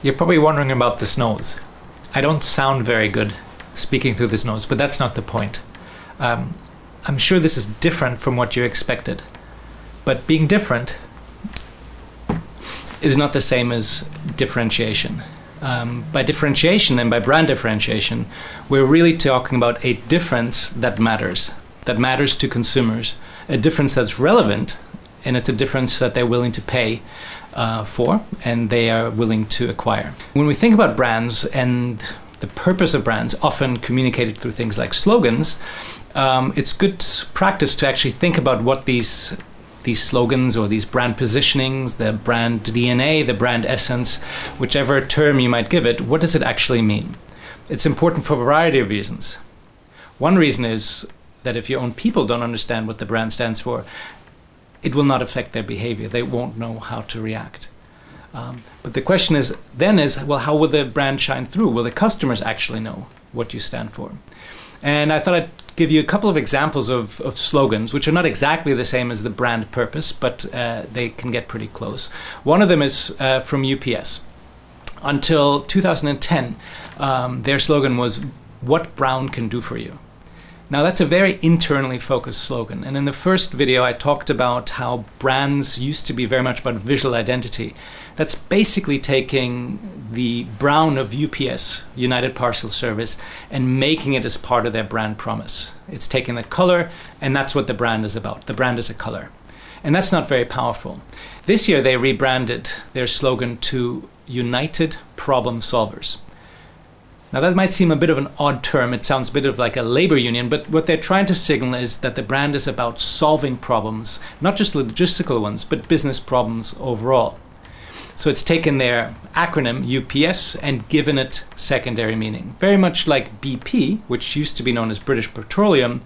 You're probably wondering about this nose. I don't sound very good speaking through this nose, but that's not the point. I'm sure this is different from what you expected, but being different is not the same as differentiation. By differentiation and by brand differentiation, we're really talking about a difference that matters to consumers, a difference that's relevant, and it's a difference that they're willing to pay for and they are willing to acquire. When we think about brands and the purpose of brands, often communicated through things like slogans, it's good practice to actually think about what these slogans or these brand positionings, the brand DNA, the brand essence, whichever term you might give it, what does it actually mean? It's important for a variety of reasons. One reason is that if your own people don't understand what the brand stands for, it will not affect their behavior. They won't know how to react. But the question is, well, how will the brand shine through? Will the customers actually know what you stand for? And I thought I'd give you a couple of examples of slogans, which are not exactly the same as the brand purpose, but they can get pretty close. One of them is from UPS. Until 2010, their slogan was, "What Brown can do for you." Now that's a very internally focused slogan. And in the first video, I talked about how brands used to be very much about visual identity. That's basically taking the Brown of UPS, United Parcel Service, and making it as part of their brand promise. It's taking the color, and that's what the brand is about. The brand is a color. And that's not very powerful. This year, they rebranded their slogan to United Problem Solvers. Now that might seem a bit of an odd term, it sounds a bit of like a labor union, but what they're trying to signal is that the brand is about solving problems, not just logistical ones, but business problems overall. So it's taken their acronym UPS and given it secondary meaning. Very much like BP, which used to be known as British Petroleum,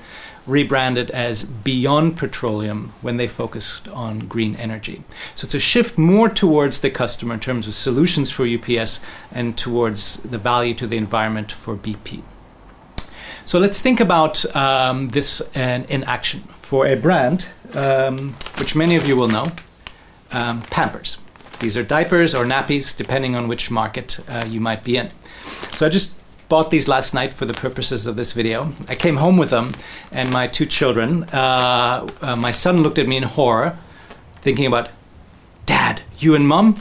rebranded as Beyond Petroleum when they focused on green energy. So it's a shift more towards the customer in terms of solutions for UPS and towards the value to the environment for BP. So let's think about this in action. For a brand, which many of you will know, Pampers. These are diapers or nappies, depending on which market you might be in. So I just bought these last night for the purposes of this video. I came home with them, and my two children, my son looked at me in horror, thinking about, "Dad, you and Mom?"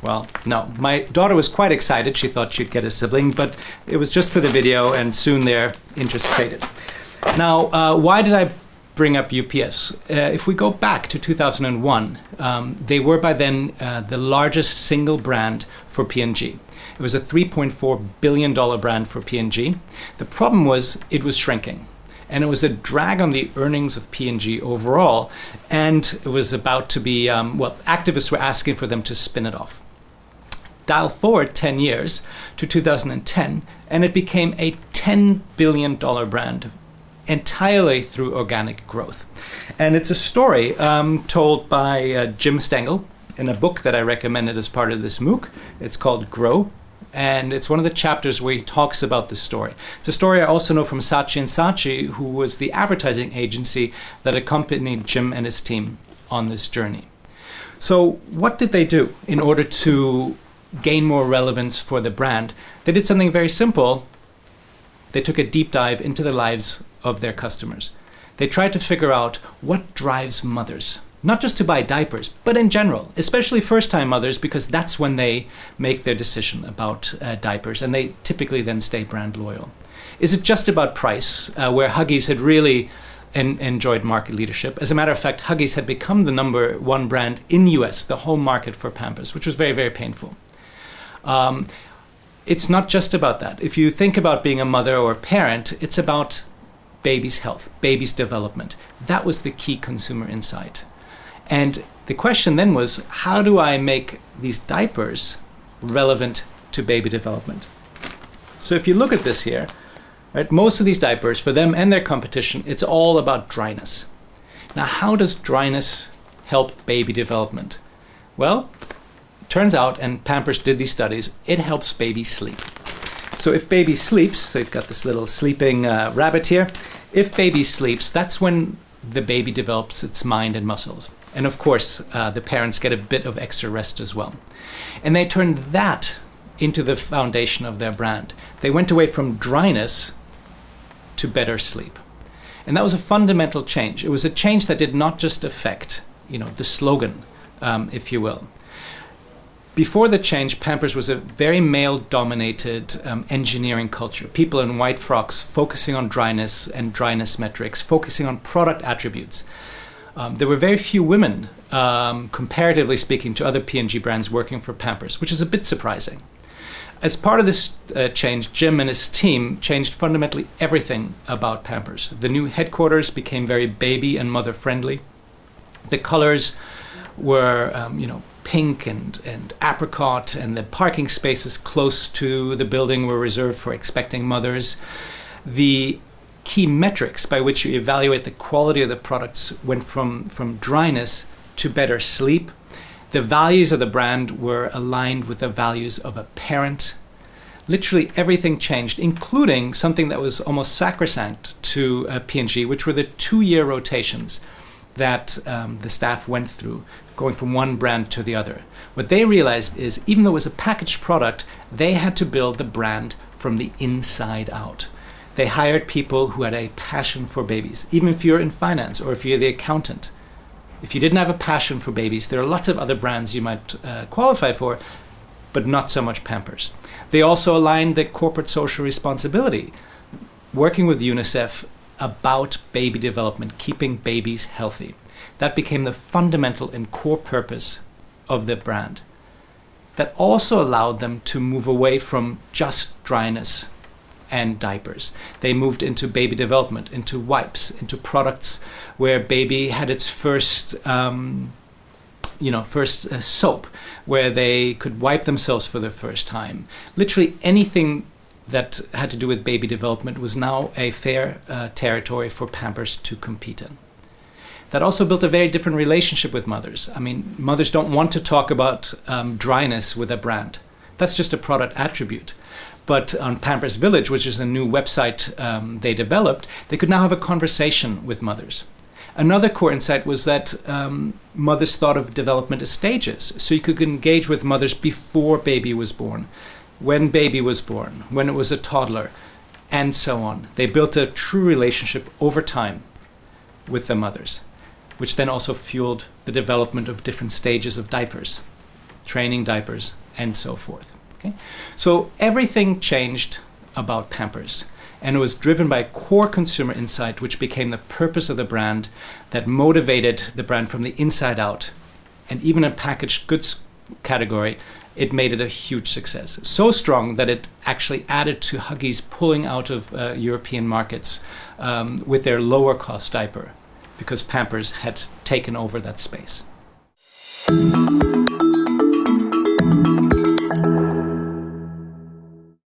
Well, no. My daughter was quite excited. She thought she'd get a sibling, but it was just for the video, and soon their interest faded. Now, why did I bring up UPS? If we go back to 2001, they were by then the largest single brand for P&G. It was a $3.4 billion brand for P&G. The problem was it was shrinking, and it was a drag on the earnings of P&G overall, and it was about to be, activists were asking for them to spin it off. Dial forward 10 years to 2010, and it became a $10 billion brand entirely through organic growth. And it's a story told by Jim Stengel in a book that I recommended as part of this MOOC. It's called Grow, and it's one of the chapters where he talks about this story. It's a story I also know from Saatchi & Saatchi, who was the advertising agency that accompanied Jim and his team on this journey. So what did they do in order to gain more relevance for the brand? They did something very simple. They took a deep dive into the lives of their customers. They tried to figure out what drives mothers, not just to buy diapers, but in general, especially first-time mothers, because that's when they make their decision about diapers, and they typically then stay brand loyal. Is it just about price, where Huggies had really enjoyed market leadership? As a matter of fact, Huggies had become the #1 brand in the US, the home market for Pampers, which was very, very painful. It's not just about that. If you think about being a mother or a parent, it's about baby's health, baby's development. That was the key consumer insight. And the question then was, how do I make these diapers relevant to baby development? So if you look at this here, right, most of these diapers, for them and their competition, it's all about dryness. Now, how does dryness help baby development? Well, turns out, and Pampers did these studies, it helps babies sleep. So if baby sleeps, so you've got this little sleeping rabbit here. If baby sleeps, that's when the baby develops its mind and muscles. And of course, the parents get a bit of extra rest as well. And they turned that into the foundation of their brand. They went away from dryness to better sleep. And that was a fundamental change. It was a change that did not just affect, the slogan, if you will. Before the change, Pampers was a very male-dominated engineering culture. People in white frocks focusing on dryness and dryness metrics, focusing on product attributes. There were very few women, comparatively speaking, to other P&G brands working for Pampers, which is a bit surprising. As part of this change, Jim and his team changed fundamentally everything about Pampers. The new headquarters became very baby and mother-friendly. The colors were, pink and apricot, and the parking spaces close to the building were reserved for expecting mothers. The key metrics by which you evaluate the quality of the products went from dryness to better sleep. The values of the brand were aligned with the values of a parent. Literally everything changed, including something that was almost sacrosanct to P&G, which were the 2-year rotations that the staff went through, going from one brand to the other. What they realized is, even though it was a packaged product, they had to build the brand from the inside out. They hired people who had a passion for babies, even if you're in finance or if you're the accountant. If you didn't have a passion for babies, there are lots of other brands you might qualify for, but not so much Pampers. They also aligned the corporate social responsibility, working with UNICEF about baby development, keeping babies healthy. That became the fundamental and core purpose of the brand. That also allowed them to move away from just dryness and diapers. They moved into baby development, into wipes, into products where baby had its first soap, where they could wipe themselves for the first time. Literally anything that had to do with baby development was now a fair territory for Pampers to compete in. That also built a very different relationship with mothers. I mean, mothers don't want to talk about dryness with a brand. That's just a product attribute. But on Pampers Village, which is a new website they developed, they could now have a conversation with mothers. Another core insight was that mothers thought of development as stages. So you could engage with mothers before baby was born, when baby was born, when it was a toddler, and so on. They built a true relationship over time with the mothers, which then also fueled the development of different stages of diapers, training diapers, and so forth. Okay? So everything changed about Pampers, and it was driven by core consumer insight, which became the purpose of the brand, that motivated the brand from the inside out. And even in packaged goods category, it made it a huge success. So strong that it actually added to Huggies pulling out of European markets with their lower cost diaper, because Pampers had taken over that space.